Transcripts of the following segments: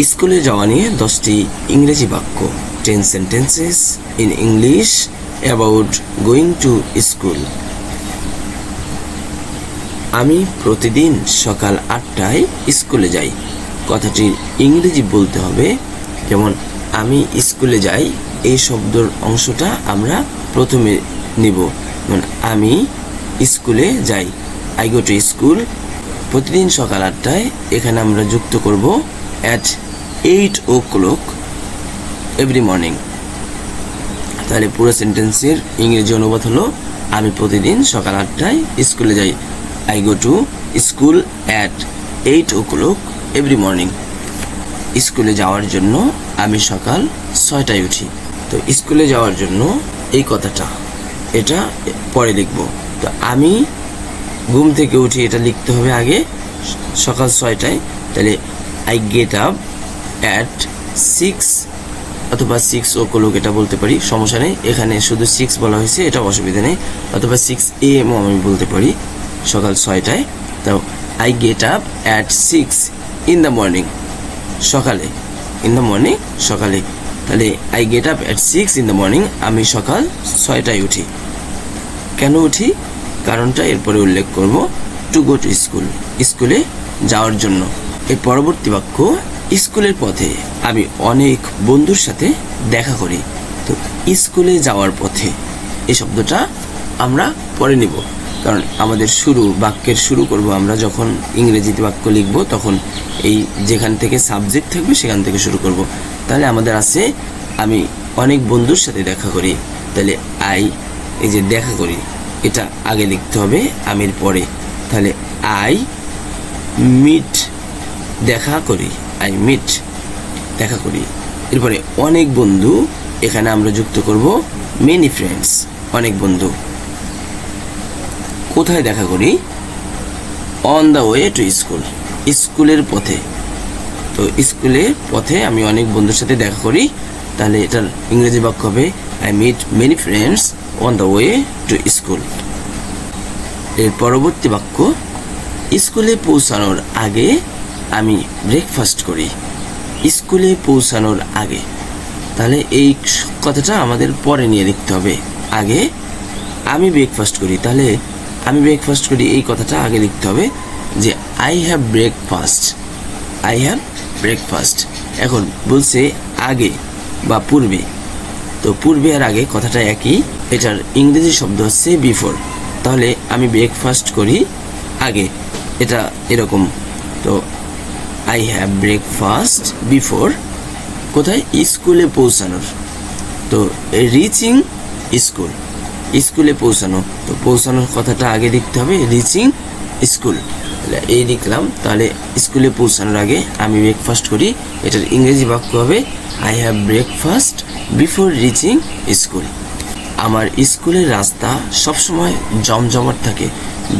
স্কুলে যাওয়া নিয়ে 10টি ইংরেজি বাক্য, 10 sentences in English about going to school. আমি প্রতিদিন সকাল 8টায় স্কুলে যাই। কথাটির ইংরেজি বলতে হবে, যেমন আমি স্কুলে যাই এই শব্দের অংশটা আমরা প্রথমে নিব। মানে আমি স্কুলে যাই, আই গো টু স্কুল। প্রতিদিন সকাল 8টায় এখানে আমরা যুক্ত করব at 8 o'clock এভরি মর্নিং। তাহলে পুরো সেন্টেন্সের ইংরেজি অনুবাদ হলো, আমি প্রতিদিন সকাল 8টায় স্কুলে যাই। I go to school at 8 o'clock every morning. স্কুলে যাওয়ার জন্য আমি সকাল 6টায় উঠি। তো স্কুলে যাওয়ার জন্য এই কথাটা এটা পরে লিখব। তো আমি ঘুম থেকে উঠি এটা লিখতে হবে আগে সকাল 6টায়। তাহলে I get up at 6 অথবা 6 o'clock এটা বলতে পারি, সমস্যা নেই। এখানে শুধু 6 বলা হয়েছে, এটা অসুবিধা নেই। অথবা 6 AM আমি বলতে পারি সকাল 6টায়। তো I get up at 6 in the morning, সকালে, in the morning সকালে। তাহলে I get up at 6 in the morning, আমি সকাল 6টায় উঠি। কেন উঠি কারণটা এরপরে উল্লেখ করব। টু গো টু স্কুল, স্কুলে যাওয়ার জন্য। এর পরবর্তী বাক্য, স্কুলের পথে আমি অনেক বন্ধুর সাথে দেখা করি। তো স্কুলে যাওয়ার পথে এই শব্দটা আমরা পরে নিব, কারণ আমাদের বাক্যের শুরু করব আমরা যখন ইংরেজিতে বাক্য লিখব, তখন এই যেখান থেকে সাবজেক্ট থাকবে সেখান থেকে শুরু করব। তাহলে আমাদের আছে আমি অনেক বন্ধুর সাথে দেখা করি। তাহলে এই যে দেখা করি এটা আগে লিখতে হবে আমির পরে। তাহলে আই মিট, দেখা করি, আই মিট, দেখা করি। এরপরে অনেক বন্ধু, এখানে আমরা যুক্ত করব মেনি ফ্রেন্ডস, অনেক বন্ধু। কোথায় দেখা করি? On the way to school, স্কুলের পথে। তো স্কুলের পথে আমি অনেক বন্ধুর সাথে দেখা করি। তাহলে এটার ইংরেজি বাক্য হবে I meet many friends on the way to school. এর পরবর্তী বাক্য, স্কুলে পৌঁছানোর আগে আমি ব্রেকফাস্ট করি। স্কুলে পৌঁছানোর আগে, তাহলে এই কথাটা আমাদের পরে নিয়ে লিখতে হবে। আগে আমি ব্রেকফাস্ট করি, তাহলে আমি ব্রেকফাস্ট করি এই কথাটা আগে লিখতে হবে যে I have breakfast, I have breakfast. এখন বলছে আগে বা পূর্বে, তো পূর্বে আর আগে কথাটা একই। এটার ইংরেজি শব্দ হচ্ছে বিফোর। তাহলে আমি ব্রেকফাস্ট করি আগে, এটা এরকম। তো আই হ্যাভ ব্রেকফাস্ট বিফোর, কোথায়? স্কুলে পৌঁছানোর। তো রিচিং স্কুল, স্কুলে পৌঁছানো। তো পৌঁছানোর কথাটা আগে লিখতে হবে রিচিং স্কুল, এই লিখলাম। তাহলে স্কুলে পৌঁছানোর আগে আমি ব্রেকফাস্ট করি, এটার ইংরেজি বাক্য হবে I have breakfast before reaching school. আমার স্কুলের রাস্তা সবসময় জমজমাট থাকে।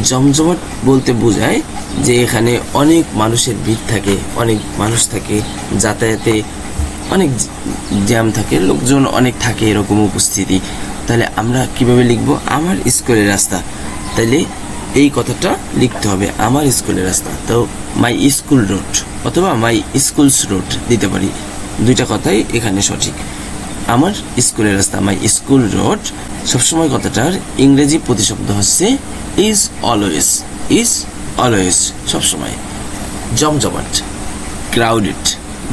জমজমাট বলতে বোঝায় যে এখানে অনেক মানুষের ভিড় থাকে, অনেক মানুষ থাকে, যাতায়াতে অনেক জ্যাম থাকে, লোকজন অনেক থাকে, এরকম উপস্থিতি। তাহলে আমরা কিভাবে লিখবো? আমার স্কুলের রাস্তা। তাহলে এই কথাটা লিখতে হবে আমার স্কুলের রাস্তা। তো মাই স্কুল রোড অথবা মাই স্কুলস রোড দিতে পারি, দুইটা কথাই এখানে সঠিক। আমার স্কুলের রাস্তা, মাই স্কুল রোড। সবসময় কথাটার ইংরেজি প্রতিশব্দ হচ্ছে ইজ অলওয়েজ, ইজ অলওয়েজ সবসময়। জমজমাট, ক্রাউডেড,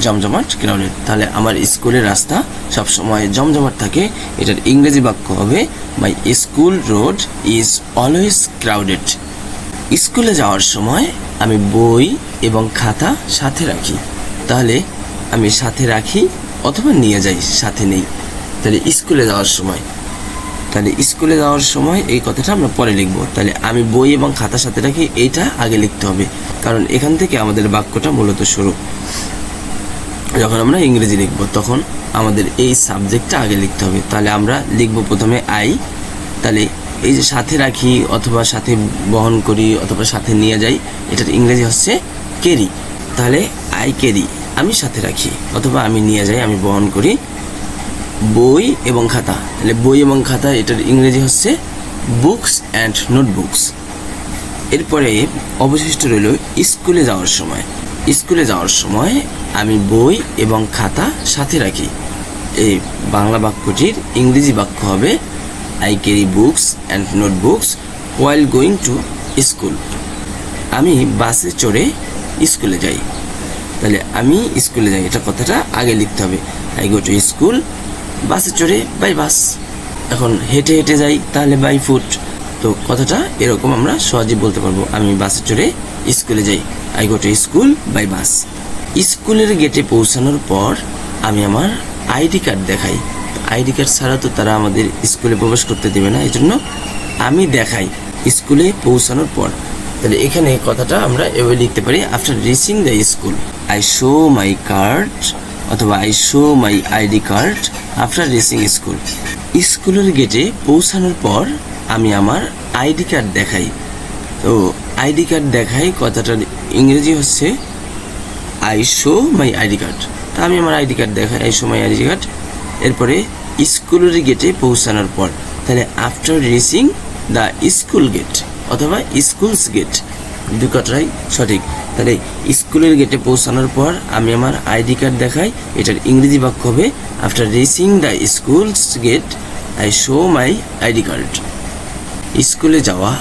জমজমাট ক্রাউডেড। তাহলে আমার স্কুলের রাস্তা সবসময় জমজমাট থাকে, এটার ইংরেজি বাক্য হবে my school road is always crowded. স্কুলে যাওয়ার সময় আমি বই এবং খাতা সাথে রাখি। তাহলে আমি সাথে রাখি অথবা নিয়ে যাই, সাথে নেই। তাহলে স্কুলে যাওয়ার সময়, তাহলে স্কুলে যাওয়ার সময় এই কথাটা আমরা পরে লিখবো। তাহলে আমি বই এবং খাতা সাথে রাখি, এইটা আগে লিখতে হবে, কারণ এখান থেকে আমাদের বাক্যটা মূলত শুরু। যখন আমরা ইংরেজি লিখবো তখন আমাদের এই সাবজেক্টটা আগে লিখতে হবে। তাহলে আমরা লিখবো প্রথমে আই। তাহলে এই যে সাথে রাখি অথবা সাথে বহন করি অথবা সাথে নিয়ে যাই, এটার ইংরেজি হচ্ছে ক্যারি। তাহলে আই ক্যারি, আমি সাথে রাখি অথবা আমি নিয়ে যাই, আমি বহন করি বই এবং খাতা। তাহলে বই এবং খাতা, এটার ইংরেজি হচ্ছে বুকস অ্যান্ড নোটবুকস। এরপরে অবশিষ্ট রইল স্কুলে যাওয়ার সময়। স্কুলে যাওয়ার সময় আমি বই এবং খাতা সাথে রাখি। এই বাংলা বাক্যটির ইংরেজি বাক্য হবে I carry books and notebooks while going to school. আমি বাসে চড়ে স্কুলে যাই। তাহলে আমি স্কুলে যাই, এটা কথাটা আগে লিখতে হবে। আই গো টু স্কুল, বাসে চড়ে বাই বাস। এখন হেঁটে হেঁটে যাই, তাহলে বাই ফুট। তো কথাটা এরকম আমরা সহজে বলতে পারবো, আমি বাসে চড়ে স্কুলে যাই, I go to school by bus. স্কুলের গেটে পৌঁছানোর পর আমি আমার আইডি কার্ড দেখাই। আইডি কার্ড ছাড়া তো তারা আমাদের স্কুলে প্রবেশ করতে দেবে না, এই জন্য আমি দেখাই স্কুলে পৌঁছানোর পর। তাহলে এখানে কথাটা আমরা এভাবে লিখতে পারি, after reaching the school I show my card, অথবা I show my ID card after reaching school. স্কুলের গেটে পৌঁছানোর পর আমি আমার আইডি কার্ড দেখাই। তো আইডি কার্ড দেখাই কথাটার ইংরেজি হচ্ছে I show my ID card. তা আমি আমার আইডি কার্ড দেখাই, I show my ID card. এরপরে স্কুলের গেটে পৌঁছানোর পর, তাহলে after reaching the school gate অথবা স্কুলস গেট, দুই কথাটাই সঠিক। তাহলে স্কুলের গেটে পৌঁছানোর পর আমি আমার আইডি কার্ড দেখাই, এটার ইংরেজি বাক্য হবে after reaching the schools gate I show my ID card. স্কুলে যাওয়া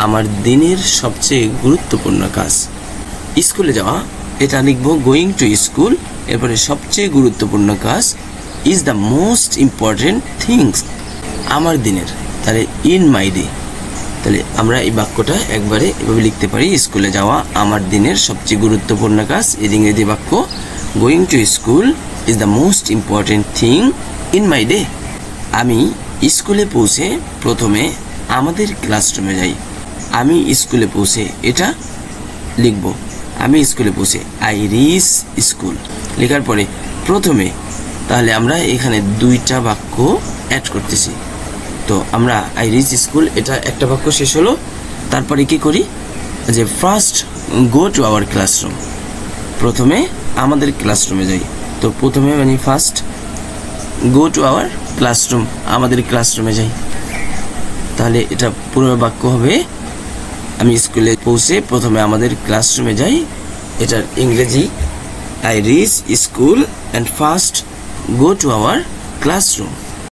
আমার দিনের সবচেয়ে গুরুত্বপূর্ণ কাজ। স্কুলে যাওয়া, এটা লিখবো গোয়িং টু স্কুল, এরপরে সবচেয়ে গুরুত্বপূর্ণ কাজ is the most important things, আমার দিনের। তাহলে ইন মাই ডে। তাহলে আমরা এই বাক্যটা একবারে এভাবে লিখতে পারি, স্কুলে যাওয়া আমার দিনের সবচেয়ে গুরুত্বপূর্ণ কাজ। এর ইংরেজি বাক্য going to school is the most important thing in my day. আমি স্কুলে পৌঁছে প্রথমে আমাদের ক্লাসরুমে যাই। আমি স্কুলে পৌঁছে, এটা লিখব, আমি স্কুলে পৌঁছে আই রিচ স্কুল। লেখার পরে প্রথমে, তাহলে আমরা এখানে দুইটা বাক্য অ্যাড করতেছি। তো আমরা আই রিচ স্কুল, এটা একটা বাক্য শেষ হলো। তারপরে কি করি, যে first go to our classroom, প্রথমে আমাদের ক্লাসরুমে যাই। তো প্রথমে মানে first go to our classroom, আমাদের ক্লাসরুমে যাই। তাহলে এটা পুরো বাক্য হবে আমি স্কুলে পৌঁছে প্রথমে আমাদের ক্লাসরুমে যাই। এটার ইংরেজি I reach school and first go to our classroom.